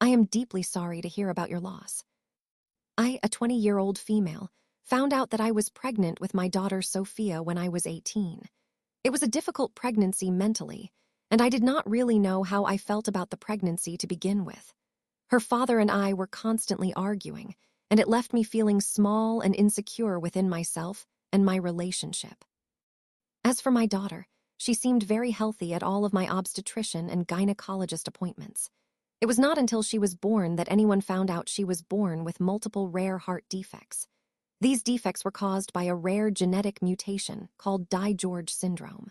I am deeply sorry to hear about your loss. I, a 20-year-old female, found out that I was pregnant with my daughter Sophia when I was 18. It was a difficult pregnancy mentally, and I did not really know how I felt about the pregnancy to begin with. Her father and I were constantly arguing, and it left me feeling small and insecure within myself and my relationship. As for my daughter, she seemed very healthy at all of my obstetrician and gynecologist appointments. It was not until she was born that anyone found out she was born with multiple rare heart defects. These defects were caused by a rare genetic mutation called DiGeorge syndrome.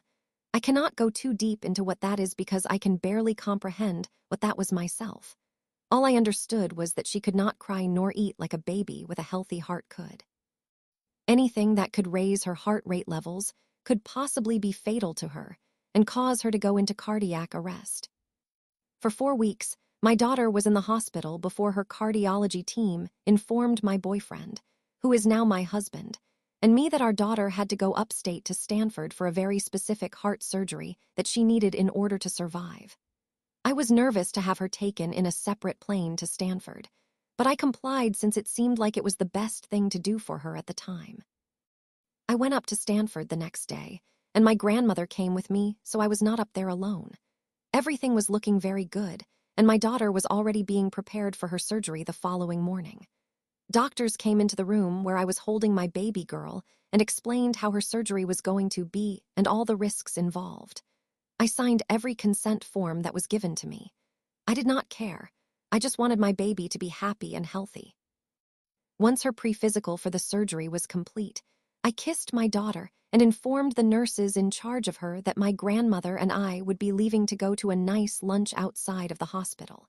I cannot go too deep into what that is because I can barely comprehend what that was myself. All I understood was that she could not cry nor eat like a baby with a healthy heart could. Anything that could raise her heart rate levels could possibly be fatal to her and cause her to go into cardiac arrest. For 4 weeks, my daughter was in the hospital before her cardiology team informed my boyfriend, who is now my husband, and me that our daughter had to go upstate to Stanford for a very specific heart surgery that she needed in order to survive. I was nervous to have her taken in a separate plane to Stanford, but I complied since it seemed like it was the best thing to do for her at the time. I went up to Stanford the next day, and my grandmother came with me, so I was not up there alone. Everything was looking very good, and my daughter was already being prepared for her surgery the following morning. Doctors came into the room where I was holding my baby girl and explained how her surgery was going to be and all the risks involved. I signed every consent form that was given to me. I did not care. I just wanted my baby to be happy and healthy. Once her pre-physical for the surgery was complete, I kissed my daughter and informed the nurses in charge of her that my grandmother and I would be leaving to go to a nice lunch outside of the hospital.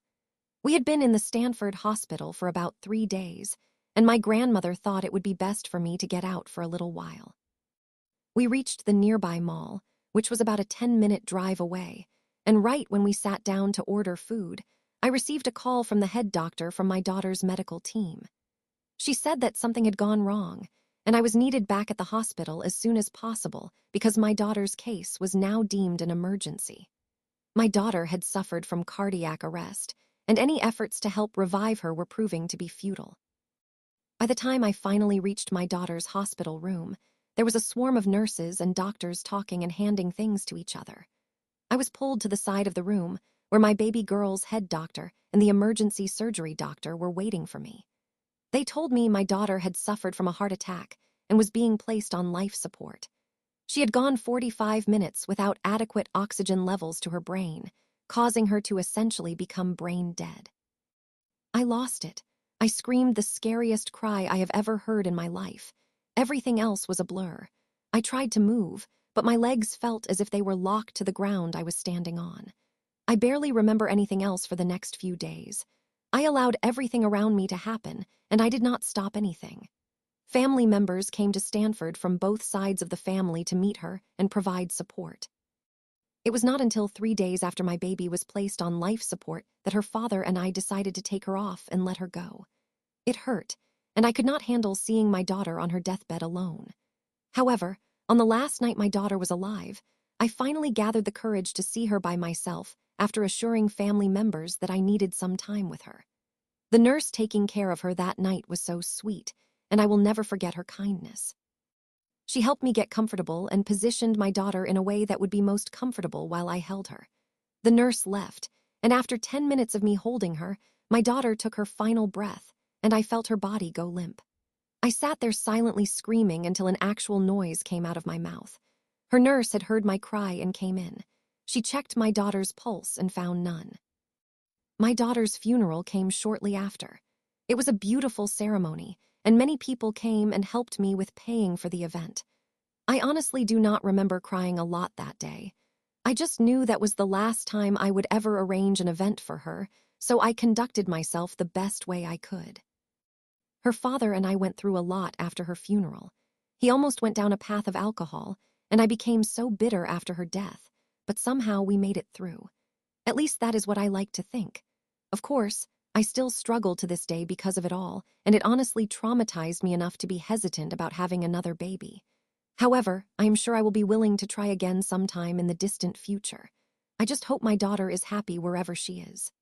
We had been in the Stanford hospital for about 3 days, and my grandmother thought it would be best for me to get out for a little while. We reached the nearby mall, which was about a 10-minute drive away, and right when we sat down to order food, I received a call from the head doctor from my daughter's medical team. She said that something had gone wrong, and I was needed back at the hospital as soon as possible because my daughter's case was now deemed an emergency. My daughter had suffered from cardiac arrest, and any efforts to help revive her were proving to be futile. By the time I finally reached my daughter's hospital room, there was a swarm of nurses and doctors talking and handing things to each other. I was pulled to the side of the room where my baby girl's head doctor and the emergency surgery doctor were waiting for me. They told me my daughter had suffered from a heart attack and was being placed on life support. She had gone 45 minutes without adequate oxygen levels to her brain, causing her to essentially become brain dead. I lost it. I screamed the scariest cry I have ever heard in my life. Everything else was a blur. I tried to move, but my legs felt as if they were locked to the ground I was standing on. I barely remember anything else for the next few days. I allowed everything around me to happen, and I did not stop anything. Family members came to Stanford from both sides of the family to meet her and provide support. It was not until 3 days after my baby was placed on life support that her father and I decided to take her off and let her go. It hurt, and I could not handle seeing my daughter on her deathbed alone. However, on the last night my daughter was alive, I finally gathered the courage to see her by myself after assuring family members that I needed some time with her. The nurse taking care of her that night was so sweet, and I will never forget her kindness. She helped me get comfortable and positioned my daughter in a way that would be most comfortable while I held her. The nurse left, and after 10 minutes of me holding her, my daughter took her final breath, and I felt her body go limp. I sat there silently screaming until an actual noise came out of my mouth. Her nurse had heard my cry and came in. She checked my daughter's pulse and found none. My daughter's funeral came shortly after. It was a beautiful ceremony, and many people came and helped me with paying for the event. I honestly do not remember crying a lot that day. I just knew that was the last time I would ever arrange an event for her, so I conducted myself the best way I could. Her father and I went through a lot after her funeral. He almost went down a path of alcohol, and I became so bitter after her death, but somehow we made it through. At least that is what I like to think. Of course, I still struggle to this day because of it all, and it honestly traumatized me enough to be hesitant about having another baby. However, I am sure I will be willing to try again sometime in the distant future. I just hope my daughter is happy wherever she is.